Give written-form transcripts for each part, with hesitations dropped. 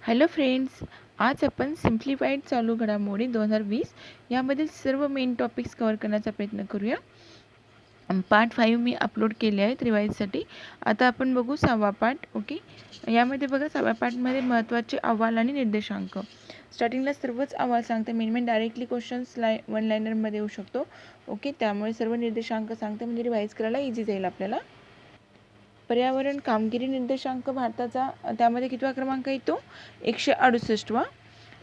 Hello friends, आज आपण simplified चालू घडामोडी 2020 यामधील सर्व मेन टॉपिक्स कव्हर करण्याचा प्रयत्न करूया. पार्ट 5 मी अपलोड केले आहेत रिवाईजसाठी. आता आपण बघू 6वा पार्ट. ओके, यामध्ये बघा 6व्या पार्टमध्ये महत्त्वाचे अहवाल आणि निर्देशांक. स्टार्टिंगला सर्वच अहवाल सांगते. मेन डायरेक्टली क्वेश्चन्स वन लायनरमध्ये येऊ शकतो. ओके, त्यामुळे सर्व निर्देशांक सांगते म्हणजे रिवाईज करायला इझी जाईल आपल्याला. पर्यावरण कामगिरी निर्देशांक भारताचा त्यामध्ये कितवा क्रमांक येतो? 168वा.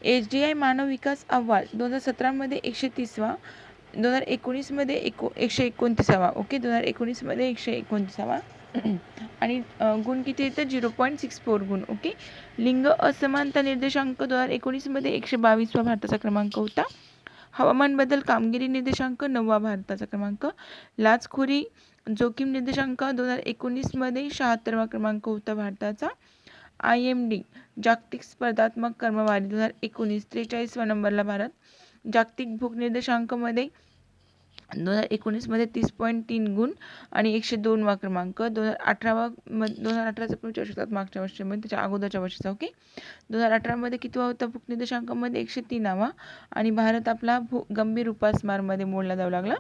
HDI मानव विकास अहवाल 2017मध्ये 130वा, 2019मध्ये 129वा. ओके, 2019मध्ये 129वा. आणि गुण किती येतं? 0.64 गुण. ओके, लिंग असमानता निर्देशांक 2019मध्ये 122वा भारताचा क्रमांक होता. हवामान बदल कामगिरी निर्देशांक 9वा भारताचा क्रमांक. लाचखोरी जोखीम निर्देशांक 2019मध्ये 76वा क्रमांक होता भारताचा. IMD जागतिक स्पर्धात्मक क्रमवारी 2019 43वा नंबरला भारत. जागतिक भूक निर्देशांकमध्ये 2019मध्ये 30.3 गुण आणि 102वा क्रमांक. 2018चा पण विचारू शकतात मागच्या वर्षामध्ये, त्याच्या अगोदरच्या वर्षीचा. ओके, 2018मध्ये कितवा होता भूक निर्देशांकामध्ये? 103वा. आणि भारत आपला गंभीर उपासमारमध्ये मोडला जाऊ लागला.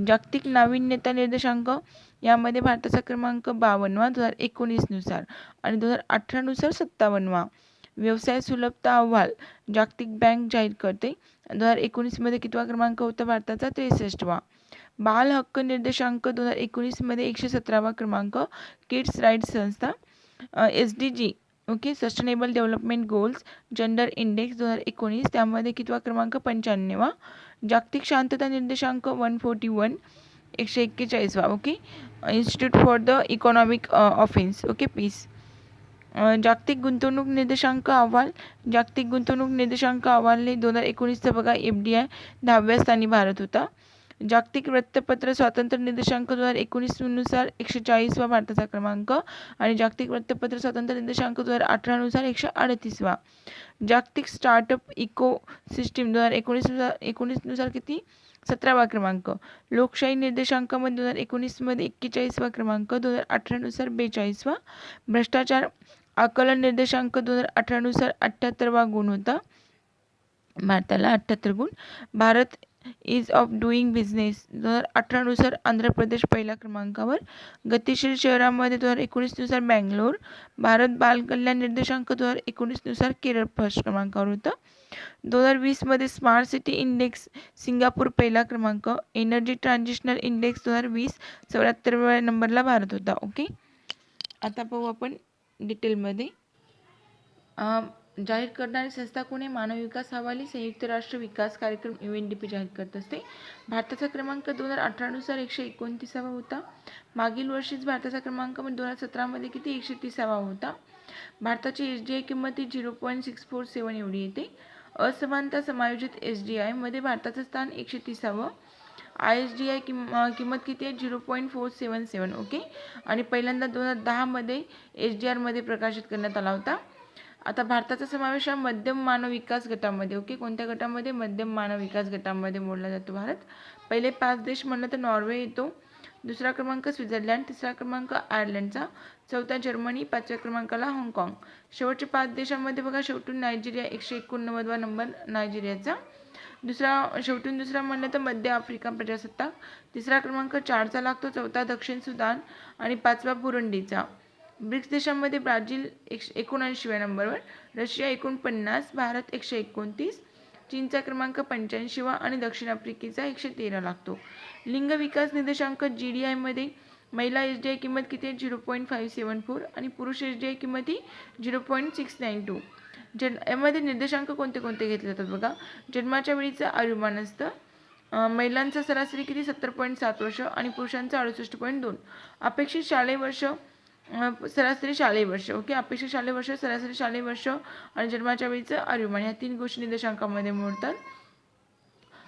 जागतिक नाविन्यता निर्देशांक यामध्ये भारताचा क्रमांक 52वा 2019 नुसार आणि 2018 नुसार 57वा. व्यवसाय सुलभता अहवाल जागतिक बँक जाहीर करते. 2019मध्ये कितवा क्रमांक होता भारताचा? 63वा. बाल हक्क निर्देशांक 2019मध्ये 117वा क्रमांक. किड्स राईट्स संस्था. SDG okay, sustainable development goals gender index 2019 त्यामध्ये कितवा क्रमांक? 95वा. जागतिक शांतता निर्देशांक 141 141वा. Okay, institute for the economic offence. Okay, peace. जागतिक गुंतवणूक निर्देशांक अहवाल. जागतिक गुंतवणूक निर्देशांक अहवालने 2019चा बघा FDI 10व्या स्थानी भारत होता. जागतिक वृत्तपत्र स्वातंत्र्य निर्देशांक 2019 नुसार 140वा भारताचा क्रमांक आणि जागतिक वृत्तपत्र स्वातंत्र्य निर्देशांक 2018 नुसार 138वा. जागतिक स्टार्टअप इको सिस्टीम 2019 नुसार किती? 17वा क्रमांक. लोकशाही निर्देशांकामध्ये 2019मध्ये 41वा क्रमांक. 2018 नुसार 42वा. भ्रष्टाचार आकलन निर्देशांक 2018 नुसार 78वा गुण होता भारताला, 78 गुण. Bharat is of doing business 2018 नुसार आंध्र प्रदेश पहिल्या क्रमांकावर. गतिशील शहरामध्ये 2019 नुसार बँगलोर. भारत बाल कल्याण निर्देशांक 2019 नुसार केरळ फर्स्ट क्रमांकावर होतं. 2020मध्ये स्मार्ट सिटी इंडेक्स सिंगापूर पहिला क्रमांक. एनर्जी ट्रान्झिशनल इंडेक्स 2020 74व्या नंबरला भारत होता. ओके, आता पाहू आपण डिटेलमध्ये. जाहीर करणारी संस्था कोणी? मानव विकास अहवाल संयुक्त राष्ट्र विकास कार्यक्रम UNDP जाहीर करत असते. भारताचा क्रमांक 2018 नुसार 129वा होता. मागील वर्षीच भारताचा क्रमांक 2017मध्ये किती? 130वा होता. भारताची HDI किंमत 0.647 एवढी येते. असमानता समायोजित HDI मध्ये भारताचं स्थान 130वा. ISDI किंमत किती आहे? 0.477. ओके, आणि पहिल्यांदा 2010मध्ये HDR मध्ये प्रकाशित करण्यात आला होता. आता भारताचा समावेश हा मध्यम मानव विकास गटामध्ये. ओके, कोणत्या गटामध्ये? मध्यम मानव विकास गटामध्ये मोडला जातो भारत. पहिले 5 देश म्हणलं तर नॉर्वे येतो. दुसरा क्रमांक स्वित्झर्लंड. तिसरा क्रमांक आयर्लंडचा. चौथा जर्मनी. 5व्या क्रमांकाला हाँगकाँग. शेवटच्या 5 देशांमध्ये बघा शेवटून नायजेरिया 189वा नंबर नायजेरियाचा. शेवटून दुसरा म्हणलं तर मध्य आफ्रिका प्रजासत्ताक. तिसरा क्रमांक 4चा लागतो. चौथा दक्षिण सुदान आणि 5वा बुरुंडीचा. ब्रिक्स देशांमध्ये ब्राझील 79व्या नंबरवर. रशिया 49, भारत 129, चीनचा क्रमांक 85वा आणि दक्षिण आफ्रिकेचा 113 लागतो. लिंग विकास निर्देशांक GDI मध्ये महिला HDI किंमत किती आहे? 0.574 आणि पुरुष HDI किंमत 0.692. यामध्ये निर्देशांक कोणते कोणते घेतले जातात बघा. जन्माच्या वेळीचं आयुर्मान असतं. महिलांचा सरासरी किती? 70.7 वर्ष आणि पुरुषांचं 68.2. अपेक्षित शालेय वर्ष सरासरी शालेय वर्ष. ओके, अपेक्षित शालेय वर्ष, सरासरी शालेय वर्ष आणि जन्माच्या वेळीचं आयुर्मान ह्या 3 गोष्टी निर्देशांकामध्ये मोडतात.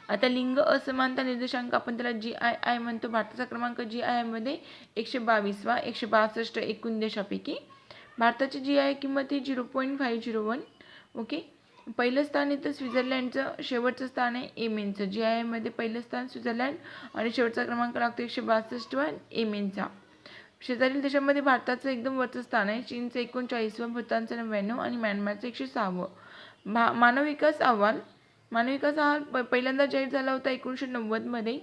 आता लिंग असमानता निर्देशांक आपण त्याला GII म्हणतो. भारताचा क्रमांक GII मध्ये 122वा. 162 एकूण देशापैकी. भारताची GII किंमत 0.501. ओके, पहिलं स्थान येतं स्वित्झर्लंडचं. शेवटचं स्थान आहे येमेनचं. GII मध्ये पहिलं स्थान स्वित्झर्लंड आणि शेवटचा क्रमांक लागतो 162वा येमेनचा. शेजारील देशांमध्ये भारताचं एकदम वरचं स्थान आहे. चीनचं 39व, भूतानचं 99 आणि म्यानमारचं 106वं. मानव विकास अहवाल. मानव विकास अहवाल पहिल्यांदा जाहीर झाला होता 1990मध्ये.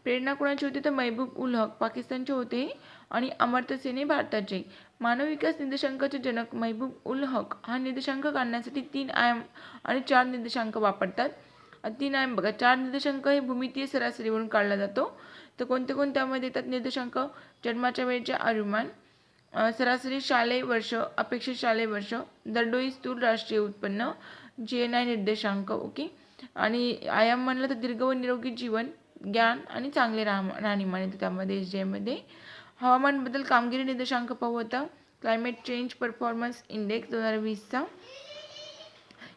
प्रेरणा कोणाची होती तर महबूब उल हक पाकिस्तानचे होते आणि अमर्त्य सेन हे भारताचे. मानव विकास निर्देशांकाचे जनक महबूब उल हक हा निर्देशांक काढण्यासाठी 3 आयाम आणि 4 निर्देशांक वापरतात. 3 आयाम बघा, 4 निर्देशांक हे भूमितीय सरासरीवरून काढला जातो. तर कोणते कोणते त्यामध्ये येतात निर्देशांक? जन्माच्या वेळेचे आयुर्मान, सरासरी शालेय वर्ष, अपेक्षित शालेय वर्ष, दरडोई स्थूल राष्ट्रीय उत्पन्न, GNI निर्देशांक. ओके. आणि आयाम म्हणलं तर दीर्घ व निरोगी जीवन, ज्ञान आणि चांगले राहणीमान येते त्यामध्ये SGI मध्ये. हवामान बदल कामगिरी निर्देशांक पाहू आता. क्लायमेट चेंज परफॉर्मन्स इंडेक्स 2020चा.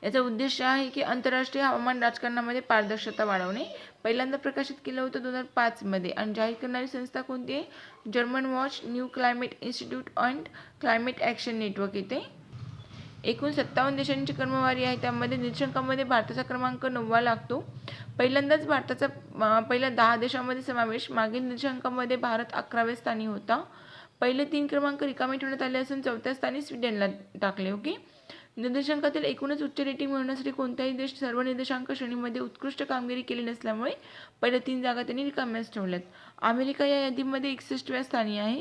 याचा उद्देश आहे की आंतरराष्ट्रीय हवामान राजकारणामध्ये पारदर्शकता वाढवणे. पहिल्यांदा प्रकाशित केलं होतं 2005मध्ये आणि जाहीर करणारी संस्था कोणती आहे? German watch, new climate institute and climate action network येते. एकूण 57 देशांची क्रमवारी आहे. त्यामध्ये निर्देशांकामध्ये भारताचा क्रमांक 9वा लागतो. पहिल्यांदाच भारताचा पहिल्या 10 देशांमध्ये समावेश. मागील निर्देशांकामध्ये भारत 11व्या स्थानी होता. पहिले 3 क्रमांक रिकामे ठेवण्यात आले असून 4थ्या स्थानी स्वीडनला टाकले. ओके. निर्देशांकातील एकूणच उच्च रेटिंग मिळवण्यासाठी कोणताही देश सर्व निर्देशांक श्रेणीमध्ये उत्कृष्ट कामगिरी केली नसल्यामुळे पहिल्या 3 जागा त्यांनी रिकाम्याच ठेवल्यात. अमेरिका या यादीमध्ये 61व्या स्थानी आहे,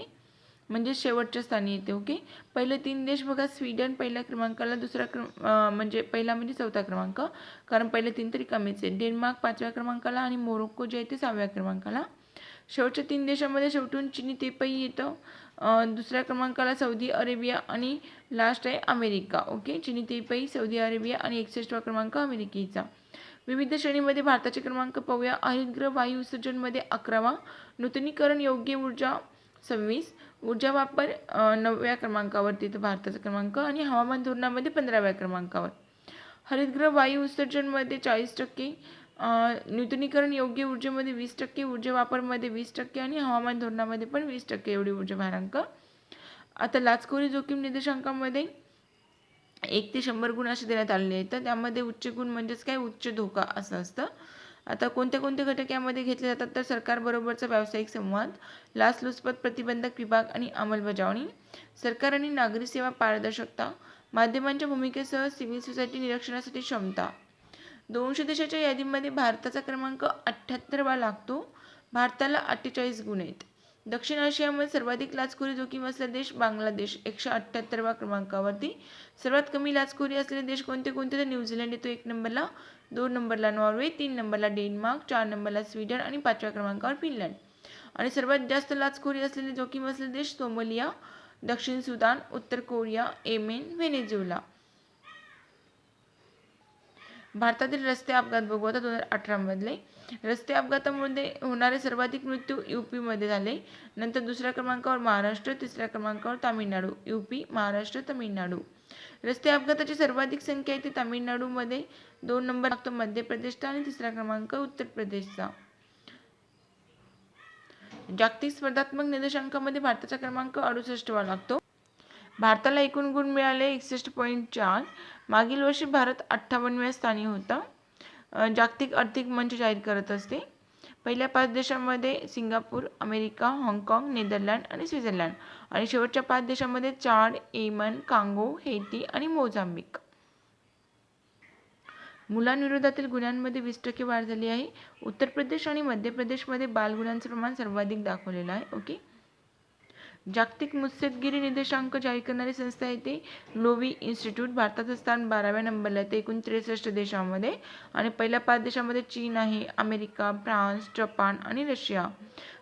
म्हणजे शेवटच्या स्थानी येते. ओके. पहिले 3 देश बघा, स्वीडन पहिल्या क्रमांकाला, दुसरा म्हणजे पहिला म्हणजे 4था क्रमांक, कारण पहिले 3 तरी कमीच आहे. डेन्मार्क 5व्या क्रमांकाला आणि मोरोक्को जे आहे ते 6व्या क्रमांकाला. शेवटच्या 3 देशांमध्ये शेवटून चिनी तेपई येतं, दुसऱ्या क्रमांकाला सौदी अरेबिया आणि लास्ट आहे अमेरिका. ओके. चिनी तेपई, सौदी अरेबिया आणि 61वा क्रमांक अमेरिकेचा. विविध श्रेणीमध्ये भारताचे क्रमांक पाहूया. हरितगृह वायू उत्सर्जनमध्ये 11वा, नूतनीकरण योग्य ऊर्जा 26, ऊर्जा वापर 9व्या क्रमांकावरती तर भारताचा क्रमांक आणि हवामान धोरणामध्ये 15व्या क्रमांकावर. हरितगृह वायू उत्सर्जनमध्ये 40%, नूतनीकरण योग्य ऊर्जेमध्ये 20%, ऊर्जा वापरमध्ये 20% आणि हवामान धोरणामध्ये पण 20% एवढी ऊर्जा भारांक. आता लाचखोरी जोखीम निर्देशांकामध्ये 1 ते 100 गुण असे देण्यात आलेले आहेत. तर त्यामध्ये उच्च गुण म्हणजेच काय, उच्च धोका असं असतं. आता कोणते कोणते घटक यामध्ये घेतले जातात तर सरकारबरोबरचा व्यावसायिक संवाद, लाचलुचपत प्रतिबंधक विभाग आणि अंमलबजावणी, सरकार आणि नागरी सेवा पारदर्शकता, माध्यमांच्या भूमिकेसह सिव्हिल सोसायटी निरीक्षणासाठी क्षमता. 200 देशाच्या यादीमध्ये भारताचा क्रमांक 78वा लागतो. भारताला 48 गुण आहेत. दक्षिण आशियामध्ये सर्वाधिक लाचखोरी जोखीम असलेला देश बांगलादेश 178व्या क्रमांकावरती. सर्वात कमी लाचखोरी असलेले देश कोणते कोणते तर न्यूझीलंड येतो 1 नंबरला, 2 नंबरला नॉर्वे, 3 नंबरला डेन्मार्क, 4 नंबरला स्वीडन आणि 5व्या क्रमांकावर फिनलंड. आणि सर्वात जास्त लाचखोरी असलेले जोखीम असलेले देश सोमालिया, दक्षिण सुदान, उत्तर कोरिया, येमेन, व्हेनेझुएला. भारतातील रस्ते अपघात बघू आता 2018 मधले. रस्ते अपघातामध्ये होणारे सर्वाधिक मृत्यू UP झाले. नंतर दुसऱ्या क्रमांकावर महाराष्ट्र, तिसऱ्या क्रमांकावर तामिळनाडू. UP, महाराष्ट्र, तामिळनाडू. रस्ते अपघाताची सर्वाधिक संख्या येते तामिळनाडूमध्ये, 2 नंबर लागतो मध्य प्रदेशचा आणि तिसरा क्रमांक उत्तर प्रदेशचा. जागतिक स्पर्धात्मक निर्देशांकामध्ये भारताचा क्रमांक 68वा लागतो. भारताला एकूण गुण मिळाले 61.4. मागील वर्षी भारत 58व्या स्थानी होता. जागतिक आर्थिक मंच जाहीर करत असते. पहिल्या 5 देशांमध्ये सिंगापूर, अमेरिका, हाँगकाँग, नेदरलँड आणि स्वित्झर्लंड आणि शेवटच्या 5 देशांमध्ये चाड, येमन, कांगो, हैती आणि मोझांबिक. मुलांविरोधातील गुन्ह्यांमध्ये 20% वाढ झाली आहे. उत्तर प्रदेश आणि मध्य प्रदेशमध्ये बालगुन्ह्यांचे प्रमाण सर्वाधिक दाखवलेलं आहे. ओके. जागतिक मुत्सद्देगिरी निर्देशांक जाहीर करणारी संस्था येते लोवी इन्स्टिट्यूट. भारताचं स्थान 12व्या नंबरला येते एकूण 63 देशांमध्ये आणि पहिल्या 5 देशांमध्ये चीन आहे, अमेरिका, फ्रान्स, जपान आणि रशिया.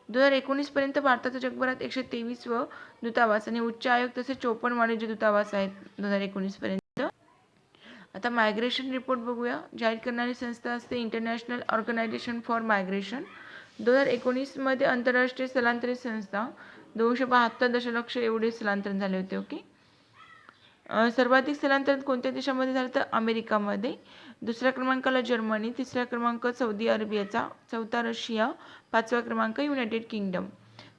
2019 पर्यंत भारताचा जगभरात 123 दूतावास आणि उच्च आयोग तसेच 54 वाणिज्य दूतावास आहेत 2019 पर्यंत. आता मायग्रेशन रिपोर्ट बघूया. जाहीर करणारी संस्था असते इंटरनॅशनल ऑर्गनायझेशन फॉर मायग्रेशन. 2019 मध्ये आंतरराष्ट्रीय स्थलांतरित संस्था 272 दशलक्ष एवढे स्थलांतरण झाले होते. ओके. सर्वाधिक स्थलांतरण कोणत्या देशामध्ये झालं तर अमेरिकामध्ये, दुसऱ्या क्रमांकाला जर्मनी, तिसरा क्रमांक सौदी अरेबियाचा, 4था रशिया, 5वा क्रमांक युनायटेड किंगडम.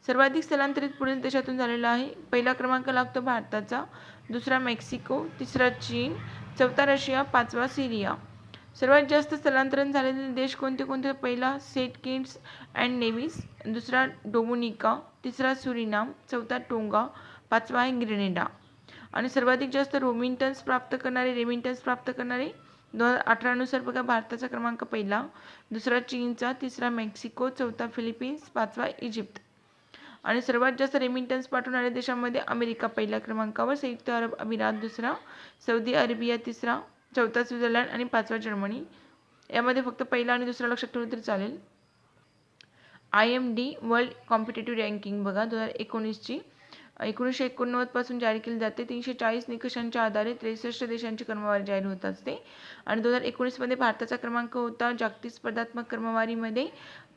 सर्वाधिक स्थलांतरित पुढील देशातून झालेला आहे. पहिला क्रमांक लागतो भारताचा, दुसरा मेक्सिको, तिसरा चीन, 4था रशिया, 5वा सिरिया. सर्वात जास्त स्थलांतरण झालेले देश कोणते कोणते? पहिला सेंट किट्स अँड नेव्हिस, दुसरा डोमिनिका, तिसरा सुरिनाम, चौथा टोंगा, पाचवा आहे ग्रेनेडा. आणि सर्वाधिक जास्त रेमिटन्स प्राप्त करणारे 2018 नुसार बघा, भारताचा क्रमांक पहिला, दुसरा चीनचा, तिसरा मेक्सिको, चौथा फिलिपिन्स, पाचवा इजिप्त. आणि सर्वात जास्त रेमिटन्स पाठवणाऱ्या देशांमध्ये अमेरिका पहिल्या क्रमांकावर, संयुक्त अरब अमिरात दुसरा, सौदी अरेबिया तिसरा, चौथा स्वित्झर्लंड आणि पाचवा जर्मनी. यामध्ये फक्त पहिला आणि दुसरा लक्षात ठेवलं तरी चालेल. IMD वर्ल्ड कॉम्पिटेटिव्ह रँकिंग बघा 2019ची 1989 पासून जारी केली जाते. 340 निकषांच्या आधारे 63 देशांची क्रमवारी जाहीर होत असते. आणि 2019 मध्ये भारताचा क्रमांक होता जागतिक स्पर्धात्मक क्रमवारीमध्ये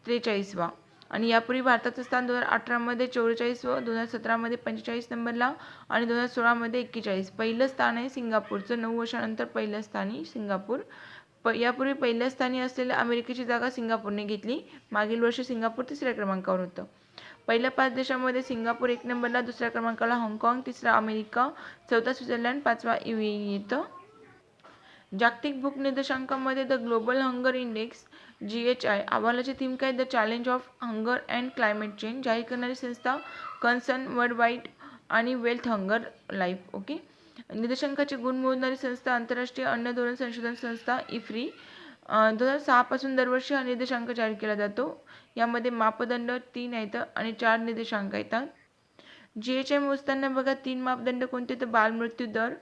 43वा. आणि यापूर्वी भारताचं स्थान 2018 मध्ये 44 व 2017 मध्ये 45 नंबरला आणि 2016 मध्ये 41. पहिलं स्थान आहे सिंगापूरचं. 9 वर्षानंतर पहिल्या स्थानी सिंगापूर. यापूर्वी पहिल्या स्थानी असलेल्या अमेरिकेची जागा सिंगापूरने घेतली. मागील वर्षी सिंगापूर तिसऱ्या क्रमांकावर होतं. पहिल्या 5 देशांमध्ये सिंगापूर 1 नंबरला, दुसऱ्या क्रमांकाला हाँगकाँग, तिसरा अमेरिका, चौथा स्वित्झर्लंड, पाचवा UAE येतं. जागतिक भूक निर्देशांकामध्ये the global hunger index GHI अहवालाची थीम काय? The challenge of hunger and climate change. जाहीर करणारी संस्था कन्सर्न वर्ल्ड वाईड आणि वेल्थ हंगर लाईफ. ओके. निर्देशांकाचे गुण मोजणारी संस्था आंतरराष्ट्रीय अन्न धोरण संशोधन संस्था IFRI. 2006 पासून दरवर्षी हा निर्देशांक जारी केला जातो. यामध्ये मापदंड 3 आहेत आणि 4 निर्देशांक येतात. GHI मोजताना बघा 3 मापदंड कोणते? तर बालमृत्यू दर,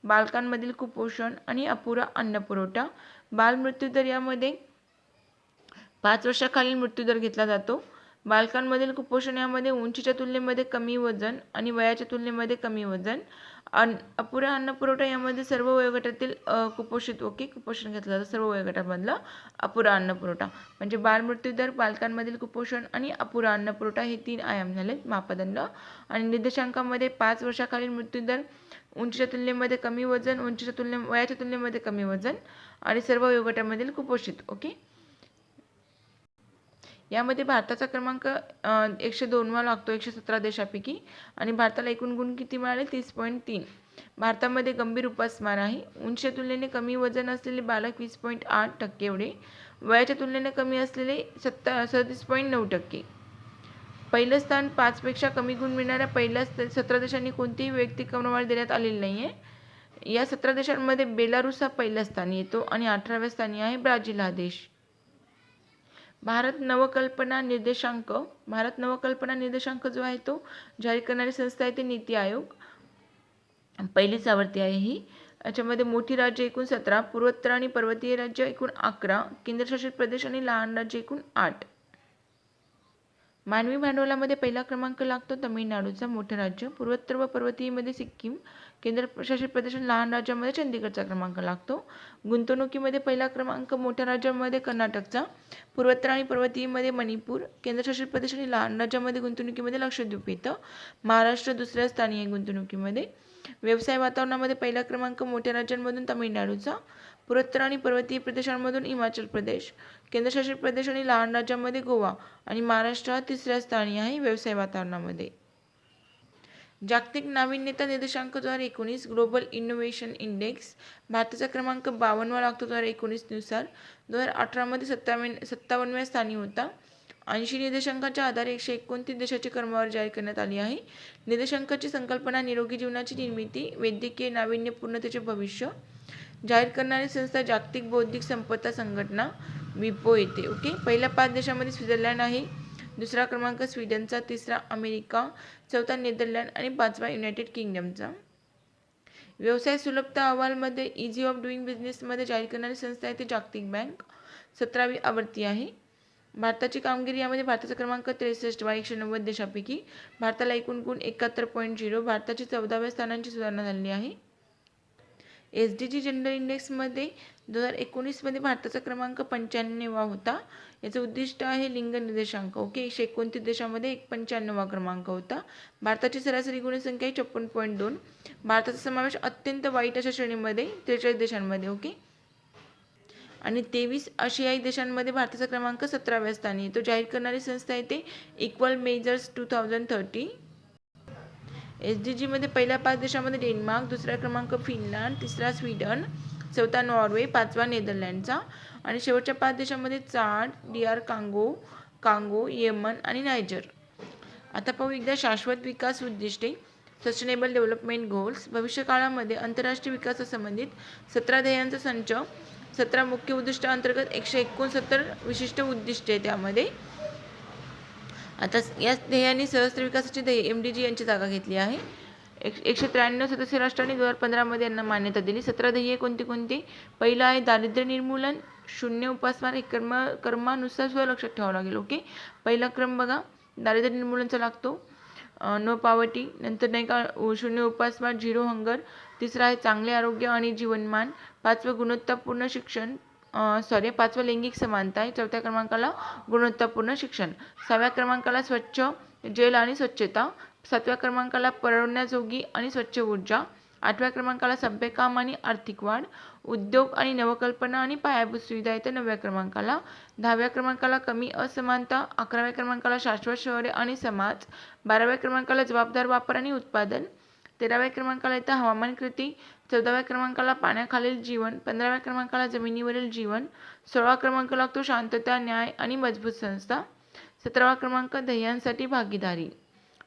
बालकांमधील कुपोषण आणि अपुरा अन्नपुरवठा. बालमृत्यू दर यामध्ये 5 वर्षाखालील मृत्यूदर घेतला जातो. बालकांमधील कुपोषण यामध्ये उंचीच्या तुलनेमध्ये कमी वजन आणि वयाच्या तुलनेमध्ये कमी वजन. अपुरा अन्नपुरवठा यामध्ये सर्व वयोगटातील कुपोषण घेतलं जातं. सर्व वयोगटामधला अपुरा अन्नपुरवठा म्हणजे बालमृत्यूदर, बालकांमधील कुपोषण आणि अपुरा अन्नपुरवठा हे 3 आयाम झालेत मापदंड. आणि निर्देशांकामध्ये 5 वर्षाखालील मृत्यूदर, उंचीच्या तुलनेमध्ये कमी वजन, वयाच्या तुलनेमध्ये कमी वजन आणि सर्व वयोगटामधील कुपोषित. ओके. यामध्ये भारताचा क्रमांक 102वा लागतो 117 देशापैकी. आणि भारताला एकूण गुण किती मिळाले? 30.3. भारतामध्ये गंभीर उपासमार आहे. उंचीच्या तुलनेने कमी वजन असलेले बालक 20.8% एवढे, वयाच्या तुलनेने कमी असलेले 37.9%. पहिलं स्थान 5 पेक्षा कमी गुण मिळणाऱ्या पहिल्या 17 देशांनी कोणतीही वैयक्तिक क्रमवारी देण्यात आलेली नाही आहे. या 17 देशांमध्ये बेलारूस हा पहिल्या स्थानी येतो आणि 18व्या स्थानी आहे ब्राझील हा देश. भारत नवकल्पना निर्देशांक जो आहे तो जाहीर करणारी संस्था आहे ती नीती आयोग. पहिलीच आवृत्ती आहे ही. याच्यामध्ये मोठी राज्य एकूण 17, पूर्वोत्तर आणि पर्वतीय राज्य एकूण 11, केंद्रशासित प्रदेश आणि लहान राज्य एकूण 8. मानवी भांडवलामध्ये पहिला क्रमांक लागतो तमिळनाडूचा, मोठं राज्य. पूर्वोत्तर व पर्वतीयमध्ये सिक्कीम, केंद्रशासित प्रदेश आणि लहान राज्यामध्ये चंदीगडचा क्रमांक लागतो. गुंतवणुकीमध्ये पहिला क्रमांक मोठ्या राज्यांमध्ये कर्नाटकचा, पूर्वोत्तर आणि पर्वतीयमध्ये मणिपूर, केंद्रशासित प्रदेश आणि लहान राज्यामध्ये गुंतवणुकीमध्ये लक्षद्वीप येतं. महाराष्ट्र दुसऱ्या स्थानी आहे गुंतवणुकीमध्ये. व्यवसाय वातावरणामध्ये पहिला क्रमांक मोठ्या राज्यांमधून तमिळनाडूचा, पूर्वोत्तर आणि पर्वतीय प्रदेशांमधून हिमाचल प्रदेश, केंद्रशासित प्रदेश आणि लहान राज्यांमध्ये गोवा आणि महाराष्ट्र तिसऱ्या स्थानी आहे व्यवसाय वातावरणामध्ये. जागतिक नाविन्यता निर्देशांक 2019 ग्लोबल इनोव्हेशन इंडेक्स. भारताचा क्रमांक 52वा लागतो 2019 नुसार. 2018 मध्ये 57व्या स्थानी होता. 80 निर्देशांकाच्या आधारे 129 देशाची क्रमवारी जाहीर करण्यात आली आहे. निर्देशांकाची संकल्पना निरोगी जीवनाची निर्मिती, वैद्यकीय नाविन्यपूर्णतेचे भविष्य. जाहीर करणारी संस्था जागतिक बौद्धिक संपदा संघटना WIPO येते. ओके. पहिल्या 5 देशांमध्ये स्वित्झर्लंड आहे, दुसरा क्रमांक स्वीडनचा, तिसरा अमेरिका, चौथा नेदरलँड आणि पाचवा युनायटेड किंगडमचा. व्यवसाय सुलभता अहवालमध्ये इझी ऑफ डुईंग बिझनेसमध्ये जाहीर करणारी संस्था आहे ती जागतिक बँक. 17वी आवृत्ती आहे. भारताची कामगिरी यामध्ये भारताचा क्रमांक 63 वा 190 देशापैकी. भारताला एकूण गुण 71.0. भारताची 14व्या स्थानांची सुधारणा झालेली आहे. SDG जेंडर इंडेक्समध्ये 2019 मध्ये भारताचा क्रमांक 95वा होता. याचं उद्दिष्ट आहे लिंग निर्देशांक. ओके. 129 देशामध्ये 95वा क्रमांक होता. भारताची सरासरी गुणसंख्या 56.2. भारताचा समावेश अत्यंत वाईट अशा श्रेणीमध्ये 43 देशांमध्ये. ओके. आणि 23 आशियाई देशांमध्ये भारताचा क्रमांक 17व्या स्थानी येतो. जाहीर करणारी संस्था येते इक्वल मेजर्स 2030. SDG मध्ये पहिल्या 5 देशांमध्ये डेन्मार्क, दुसरा क्रमांक फिनलंड, तिसरा स्वीडन, चौथा नॉर्वे, पाचवा नेदरलँडचा आणि शेवटच्या 5 देशांमध्ये चाड, DR कांगो, येमन आणि नायजर. आता पाहू एकदा शाश्वत विकास उद्दिष्टे, सस्टेनेबल डेव्हलपमेंट गोल्स. भविष्यकाळामध्ये आंतरराष्ट्रीय विकासासंबंधित 17 ध्येयांचा संच, 17 मुख्य उद्दिष्टांतर्गत 169 विशिष्ट उद्दिष्टे. त्यामध्ये आता या ध्येयांनी सहस्त्र विकासाची ध्येय MDG यांची जागा घेतली आहे. 193 सदस्य राष्ट्रांनी 2015 मध्ये यांना मान्यता दिली. 17 ध्येय कोणती? पहिलं आहे दारिद्र्य निर्मूलन, शून्य उपासमार. हे क्रमानुसार सुद्धा लक्षात ठेवावं लागेल. ओके, पहिला क्रम बघा दारिद्र्य निर्मूलनचा लागतो, नो पॉवर्टी. नंतर नाही का शून्य उपासमार, 0 हंगर. तिसरा आहे चांगले आरोग्य आणि जीवनमान. 5वं गुणवत्तापूर्ण शिक्षण, पाचवा लैंगिक समानता आहे. 4थ्या क्रमांकाला गुणवत्तापूर्ण शिक्षण. 6व्या क्रमांकाला स्वच्छ जल आणि स्वच्छता. 7व्या क्रमांकाला परवडण्याजोगी आणि स्वच्छ ऊर्जा. 8व्या क्रमांकाला सभ्य काम आणि आर्थिक वाढ. उद्योग आणि नवकल्पना आणि पायाभूत सुविधा येते 9व्या क्रमांकाला. 10व्या क्रमांकाला कमी असमानता. 11व्या क्रमांकाला शाश्वत शहरे आणि समाज. 12व्या क्रमांकाला जबाबदार वापर आणि उत्पादन. 13व्या क्रमांकाला येतं हवामान कृती. 14व्या क्रमांकाला पाण्याखालील जीवन. 15व्या क्रमांकाला जमिनीवरील जीवन. 16वा क्रमांक लागतो शांतता, न्याय आणि मजबूत संस्था. 17वा क्रमांक ध्येयांसाठी भागीदारी.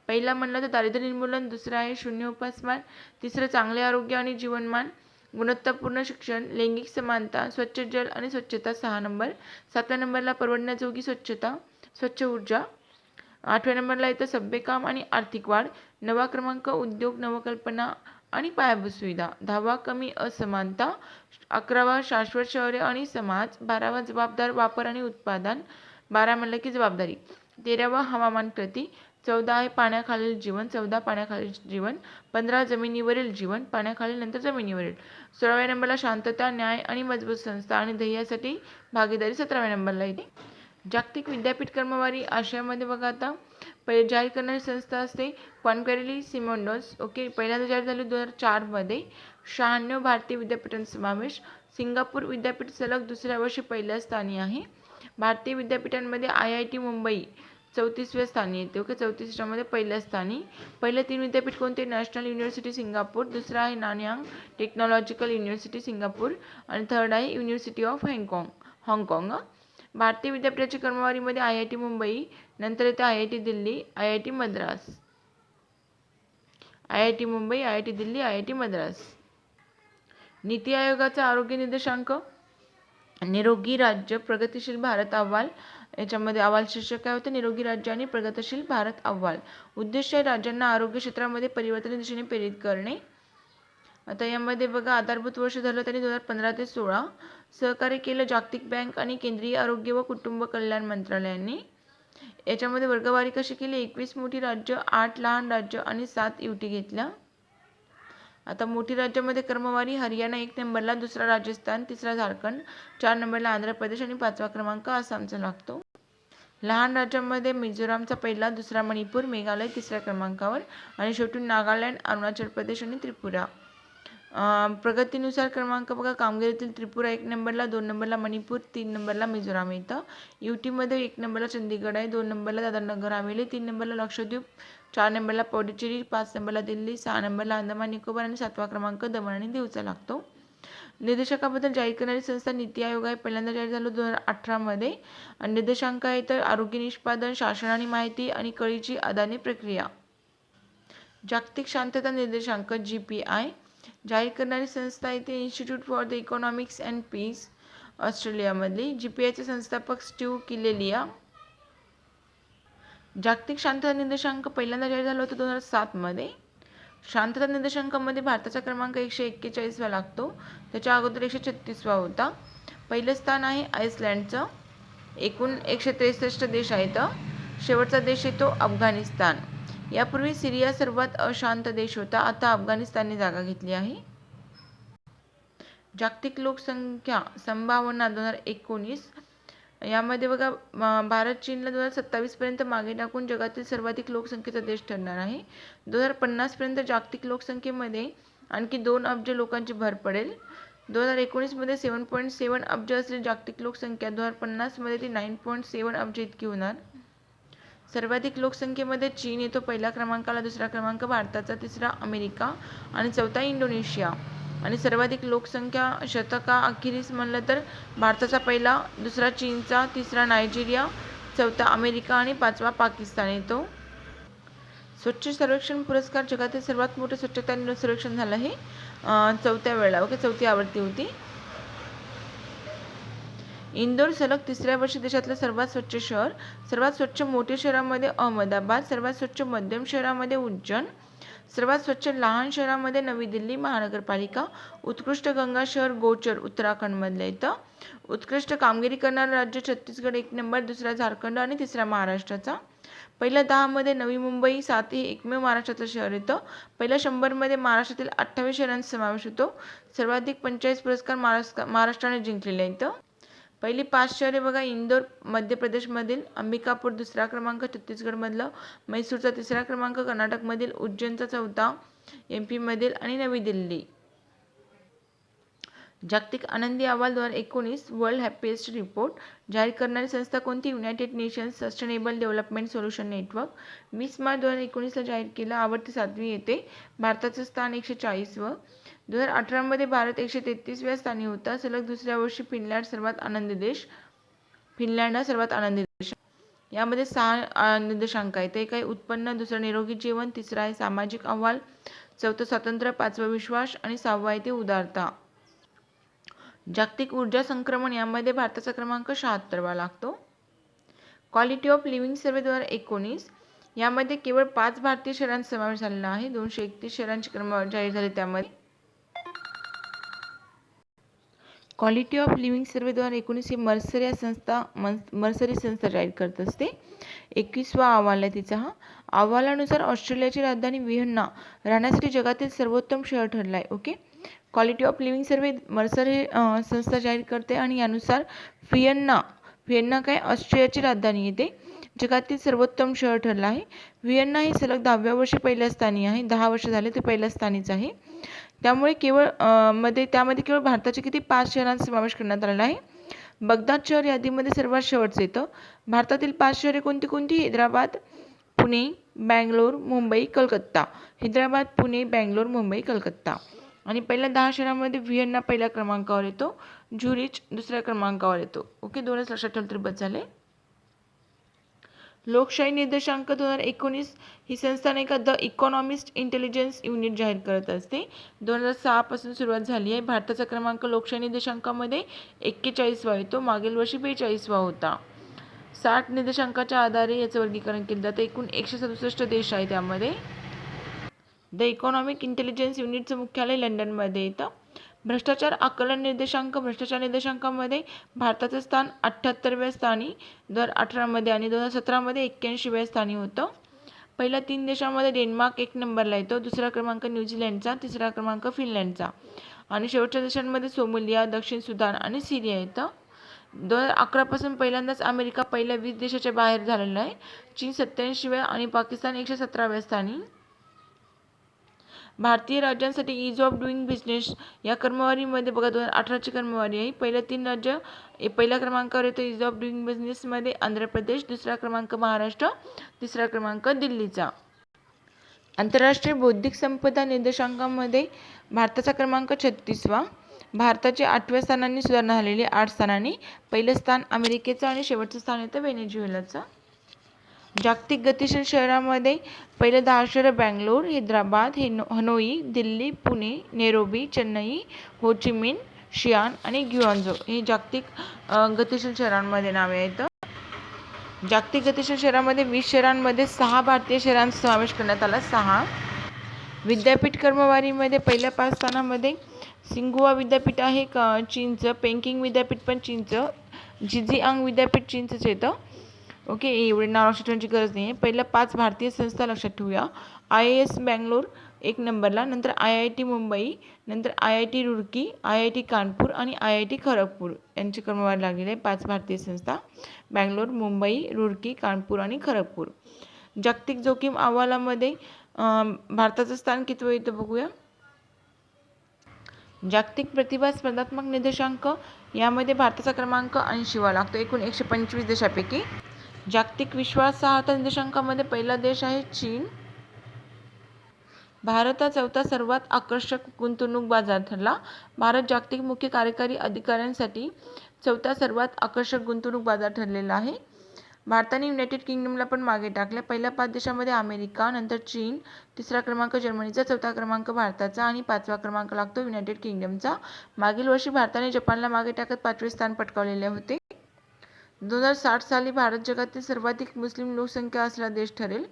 पहिला म्हणलं तर दारिद्र्य निर्मूलन, दुसरा आहे शून्य उपासमार, तिसरं चांगले आरोग्य आणि जीवनमान, गुणवत्तापूर्ण शिक्षण, लैंगिक समानता, स्वच्छ जल आणि स्वच्छता 6 नंबर. 7व्या नंबरला परवडण्याजोगी स्वच्छता, स्वच्छ ऊर्जा. 8व्या नंबरला येतं सभ्य काम आणि आर्थिक वाढ. 9वा क्रमांक उद्योग, नवकल्पना आणि पायाभूत सुविधा. 10वा कमी असमानता. 11वा शाश्वत शहरे आणि समाज. 12वा जबाबदार वापर आणि उत्पादन. 12 म्हणलं की जबाबदारी. 13वा हवामान कृती. 14 आहे पाण्याखालील जीवन. 14 पाण्याखालील जीवन. 15 जमिनीवरील जीवन. पाण्याखालील नंतर जमिनीवरील. 16व्या नंबरला शांतता, न्याय आणि मजबूत संस्था आणि ध्येयासाठी भागीदारी 17व्या नंबरला येते. जागतिक विद्यापीठ क्रमवारी आशियामध्ये बघा आता जाहीर करणारी संस्था असते कॉन्क्वेरली सिमोंडोस. ओके, पहिल्यांदा जाहीर झाली 2004 मध्ये. 96 भारतीय विद्यापीठांचा समावेश. सिंगापूर विद्यापीठ सलग दुसऱ्या वर्षी पहिल्या स्थानी आहे. भारतीय विद्यापीठांमध्ये IIT मुंबई 34व्या स्थानी येते. ओके, 34मध्ये पहिल्या स्थानी. पहिले 3 विद्यापीठ कोणते? नॅशनल युनिव्हर्सिटी सिंगापूर, दुसरा आहे नानयांग टेक्नॉलॉजिकल युनिव्हर्सिटी सिंगापूर आणि थर्ड आहे युनिव्हर्सिटी ऑफ हाँगकाँग. भारतीय विद्यापीठाच्या क्रमवारीमध्ये IIT मुंबई, नंतर येते IIT Delhi, IIT Madras. IIT Mumbai, IIT Delhi, IIT Madras. नीती आयोगाचा आरोग्य निर्देशांक, निरोगी राज्य, प्रगतिशील भारत अहवाल. याच्यामध्ये अहवाल शीर्षक काय होतं? निरोगी राज्य आणि प्रगतिशील भारत अहवाल. उद्देश आहे राज्यांना आरोग्य क्षेत्रामध्ये परिवर्तन दिशेने प्रेरित करणे. आता यामध्ये बघा आधारभूत वर्ष धरलं त्यांनी 2015 ते 16. सहकार्य केलं जागतिक बँक आणि केंद्रीय आरोग्य व कुटुंब कल्याण मंत्रालयांनी. याच्यामध्ये वर्गवारी कशी केली? 21 मोठी राज्य, 8 लहान राज्य आणि 7 युटी घेतल्या. आता मोठी राज्यामध्ये क्रमवारी हरियाणा 1 नंबरला, दुसरा राजस्थान, तिसरा झारखंड, 4 नंबरला आंध्र प्रदेश आणि 5वा क्रमांक आसामचा लागतो. लहान राज्यांमध्ये मिझोरामचा पहिला, दुसरा मणिपूर, मेघालय 3ऱ्या क्रमांकावर आणि शेवटी नागालँड, अरुणाचल प्रदेश आणि त्रिपुरा. प्रगतीनुसार क्रमांक बघा कामगिरीतील त्रिपुरा 1 नंबरला, 2 नंबरला मणिपूर, 3 नंबरला मिझोराम येतं. युटीमध्ये 1 नंबरला चंदीगड आहे, 2 नंबरला दादर हवेली, 3 नंबरला लक्षद्वीप, 4 नंबरला पौडुचेरी, 5 नंबरला दिल्ली, 6 नंबरला अंदमान निकोबार आणि 7वा क्रमांक दमण आणि दीवचा लागतो. निर्देशांकाबद्दल जाहीर करणारी संस्था नीती आयोग आहे. पहिल्यांदा जाहीर झालं 2018 मध्ये. आणि निर्देशांक आहे तर आरोग्य निष्पादन, शासन आणि माहिती आणि कळीची अदानी प्रक्रिया. जागतिक शांतता निर्देशांक GPI जाहीर करणारी संस्था आहे ती institute for the economics and peace, ऑस्ट्रेलियामधली. GPIचे संस्थापक स्टीव्ह किलेलिया. जागतिक शांतता निर्देशांक पहिल्यांदा जाहीर झाला होता 2007 मध्ये. शांतता निर्देशांकामध्ये भारताचा क्रमांक 141वा लागतो. त्याच्या अगोदर 136वा होता. पहिलं स्थान आहे आइसलँडचं. एकूण 163 देश आहेत. शेवटचा देश येतो अफगाणिस्तान. यापूर्वी सिरिया सर्वात अशांत देश होता. आता अफगाणिस्तानने जागा घेतली आहे. जागतिक लोकसंख्या संभावना 2019 यामध्ये बघा भारत चीनला 2027 पर्यंत मागे टाकून जगातील सर्वाधिक लोकसंख्येचा देश ठरणार आहे. 2050 पर्यंत जागतिक लोकसंख्येमध्ये आणखी 2 अब्ज लोकांची भर पडेल. 2019 मध्ये 7.7 अब्ज असलेली जागतिक लोकसंख्या 2050 मध्ये ती 9.7 अब्ज इतकी होणार. सर्वाधिक लोकसंख्येमध्ये चीन येतो पहिल्या क्रमांकाला, दुसरा क्रमांक भारताचा, तिसरा अमेरिका आणि चौथा इंडोनेशिया. आणि सर्वाधिक लोकसंख्या शतका अखेरीस म्हणलं तर भारताचा पहिला, दुसरा चीनचा, तिसरा नायजेरिया, चौथा अमेरिका आणि पाचवा पाकिस्तान येतो. स्वच्छ सर्वेक्षण पुरस्कार जगातील सर्वात मोठे स्वच्छता सर्वेक्षण झालं हे चौथ्या वेळेला, ओके, चौथी आवृत्ती होती. इंदोर सलग तिसऱ्या वर्षी देशातलं सर्वात स्वच्छ शहर. सर्वात स्वच्छ मोठ्या शहरामध्ये अहमदाबाद, सर्वात स्वच्छ मध्यम शहरामध्ये उज्जैन, सर्वात स्वच्छ लहान शहरामध्ये नवी दिल्ली महानगरपालिका, उत्कृष्ट गंगा शहर गोचर उत्तराखंडमधलं येतं. उत्कृष्ट कामगिरी करणारं राज्य छत्तीसगड 1 नंबर, दुसरा झारखंड आणि तिसरा महाराष्ट्राचा. पहिल्या 10 मध्ये नवी मुंबई 7 हे एकमेव महाराष्ट्रातलं शहर येतं. पहिल्या 100 मध्ये महाराष्ट्रातील 28 शहरांचा समावेश होतो. सर्वाधिक 45 पुरस्कार महाराष्ट्राने जिंकलेले आहेत. पहिली 5 शहरे बघा, इंदोर मध्य प्रदेशमधील, अंबिकापूर दुसरा क्रमांक छत्तीसगडमधलं, मैसूरचा तिसरा क्रमांक कर्नाटकमधील, उज्जैनचा चौथा MP मधील आणि नवी दिल्ली. जागतिक आनंदी अहवाल 2019 वर्ल्ड हॅपीएस्ट रिपोर्ट जाहीर करणारी संस्था कोणती? United Nations sustainable development solution network. 20 मार्च 2019ला जाहीर केलं. आवृत्ती 7वी येते. भारताचं स्थान 140व. 2018 मध्ये भारत 133व्या स्थानी होता. सलग दुसऱ्या वर्षी फिनलँड हा सर्वात आनंदी देश. यामध्ये 6 निर्देशांक आहेत. एक आहे उत्पन्न, दुसरा निरोगी जीवन, तिसरा आहे सामाजिक अहवाल, चौथं स्वातंत्र्य, 5वा विश्वास आणि 6वा आहे ते उदारता. जागतिक ऊर्जा संक्रमण यामध्ये भारताचा क्रमांक 76वा लागतो. क्वालिटी ऑफ लिव्हिंग सर्वे 2019 यामध्ये केवळ 5 भारतीय शहरांचा समावेश झालेला आहे. 231 शहरांची क्रमवारी जाहीर झाली. त्यामध्ये क्वालिटी ऑफ लिव्हिंग सर्वे 2019 ही मर्सरी संस्था जाहीर करत असते. 21वा अहवाल आहे तिचा. हा अहवालानुसार ऑस्ट्रेलियाची राजधानी व्हिएन्ना राहण्यासाठी जगातील सर्वोत्तम शहर ठरलं आहे. Okay, quality of living survey Mercer हे संस्था जाहीर करते आणि यानुसार व्हिएन्ना काय ऑस्ट्रियाची राजधानी येते. जगातील सर्वोत्तम शहर ठरलं आहे. व्हिएन्ना हे सलग 10व्या वर्षी पहिल्या स्थानी आहे. 10 वर्ष झाले ते पहिल्या स्थानीच आहे. त्यामुळे त्यामध्ये केवळ भारताचे 5 शहरांचा समावेश करण्यात आलेला आहे. बगदाद शहर यादीमध्ये सर्वात शेवटचं येतं. भारतातील 5 शहरे कोणती? हैदराबाद, पुणे, बँगलोर, मुंबई, कलकत्ता. हैदराबाद, पुणे, बँगलोर, मुंबई, कलकत्ता. आणि पहिल्या 10 शहरांमध्ये व्हिएन्ना पहिल्या क्रमांकावर येतो. झुरिच दुसऱ्या क्रमांकावर येतो. ओके, 2च लक्षात ठेवले तरी बस झाले. लोकशाही निर्देशांक 2019 ही संस्था नाही का द इकॉनॉमिस्ट इंटेलिजन्स युनिट जाहीर करत असते. 2006 पासून सुरुवात झाली आहे. भारताचा क्रमांक लोकशाही निर्देशांकामध्ये 41वा येतो. मागील वर्षी 42वा होता. 60 निर्देशांकाच्या आधारे याचं वर्गीकरण केलं जातं. एकूण 167 देश आहे त्यामध्ये. द इकॉनॉमिक इंटेलिजन्स युनिटचं मुख्यालय लंडनमध्ये येतं. भ्रष्टाचार आकलन निर्देशांक. भ्रष्टाचार निर्देशांकामध्ये भारताचं स्थान 78व्या स्थानी 2018 मध्ये आणि 2017 मध्ये 81व्या स्थानी होतं. पहिल्या 3 देशांमध्ये डेन्मार्क 1 नंबरला येतो. दुसरा क्रमांक न्यूझीलंडचा, तिसरा क्रमांक फिनलँडचा आणि शेवटच्या देशांमध्ये सोमालिया, दक्षिण सुदान आणि सिरिया येतं. 2011 पासून पहिल्यांदाच अमेरिका पहिल्या 20 देशाच्या बाहेर झालेला आहे. चीन 87व्या आणि पाकिस्तान 117व्या स्थानी. भारतीय राज्यांसाठी ईज ऑफ डुईंग बिझनेस या क्रमवारीमध्ये बघा 2018ची क्रमवारी आहे. पहिल्या 3 राज्य पहिल्या क्रमांकावर येतो ईज ऑफ डुईंग बिझनेसमध्ये आंध्र प्रदेश, दुसरा क्रमांक महाराष्ट्र, तिसरा क्रमांक दिल्लीचा. आंतरराष्ट्रीय बौद्धिक संपदा निर्देशांकामध्ये भारताचा क्रमांक 36वा. भारताचे 8व्या स्थानांनी सुधारणा झालेली 8 स्थानांनी. पहिलं स्थान अमेरिकेचं आणि शेवटचं स्थान येतं व्हेनेझुएलाचं. जागतिक गतिशील शहरामध्ये पहिलं 10 शहरं बँगलोर, हैदराबाद, हनोई, दिल्ली, पुणे, नैरोबी, चेन्नई, हो ची मिन, शियान आणि ग्युआंझो हे जागतिक गतिशील शहरांमध्ये नावे आहेत. जागतिक गतिशील शहरामध्ये 20 शहरांमध्ये 6 भारतीय शहरांचा समावेश करण्यात आला. 6 विद्यापीठ क्रमवारीमध्ये पहिल्या 5 स्थानामध्ये सिंघुआ विद्यापीठ आहे चीनचं. पेकिंग विद्यापीठ पण चीनचं. झिंजियांग विद्यापीठ चीनचंच येतं. ओके, एवढे नाव लक्षात ठेवण्याची गरज नाही आहे. पहिल्या 5 भारतीय संस्था लक्षात ठेवूया. IIS बँगलोर 1 नंबरला, नंतर IIT मुंबई, नंतर IIT रुड़की, IIT कानपूर आणि IIT खरगपूर यांची क्रमवारी लागलेली आहे. 5 भारतीय संस्था बँगलोर, मुंबई, रुड़की, कानपूर आणि खरगपूर. जागतिक जोखीम अहवालामध्ये भारताचं स्थान कितवं येतं बघूया. जागतिक प्रतिभा स्पर्धात्मक निर्देशांक यामध्ये भारताचा क्रमांक 80वा लागतो एकूण 125 देशापैकी. जागतिक विश्वासार्हता निर्देशांकामध्ये पहिला देश आहे चीन. भारत हा चौथा सर्वात आकर्षक गुंतवणूक बाजार ठरला. भारत जागतिक मुख्य कार्यकारी अधिकाऱ्यांसाठी चौथा सर्वात आकर्षक गुंतवणूक बाजार ठरलेला आहे. भारताने युनायटेड किंगडमला पण मागे टाकले. पहिल्या 5 देशांमध्ये अमेरिका, नंतर चीन, तिसरा क्रमांक जर्मनीचा, चौथा क्रमांक भारताचा आणि 5वा क्रमांक लागतो युनायटेड किंगडमचा. मागील वर्षी भारताने जपानला मागे टाकत 5वे स्थान पटकावलेले होते. 2060 साली भारत जगातील सर्वाधिक मुस्लिम लोकसंख्या असलेला देश ठरेल.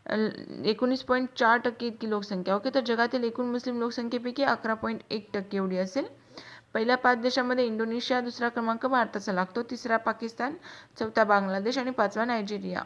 19.4% इतकी लोकसंख्या. ओके, तर जगातील एकूण मुस्लिम लोकसंख्येपैकी 11.1% एवढी असेल. पहिल्या 5 देशांमध्ये इंडोनेशिया, दुसरा क्रमांक भारताचा लागतो, तिसरा पाकिस्तान, चौथा बांगलादेश आणि 5वा नायजेरिया.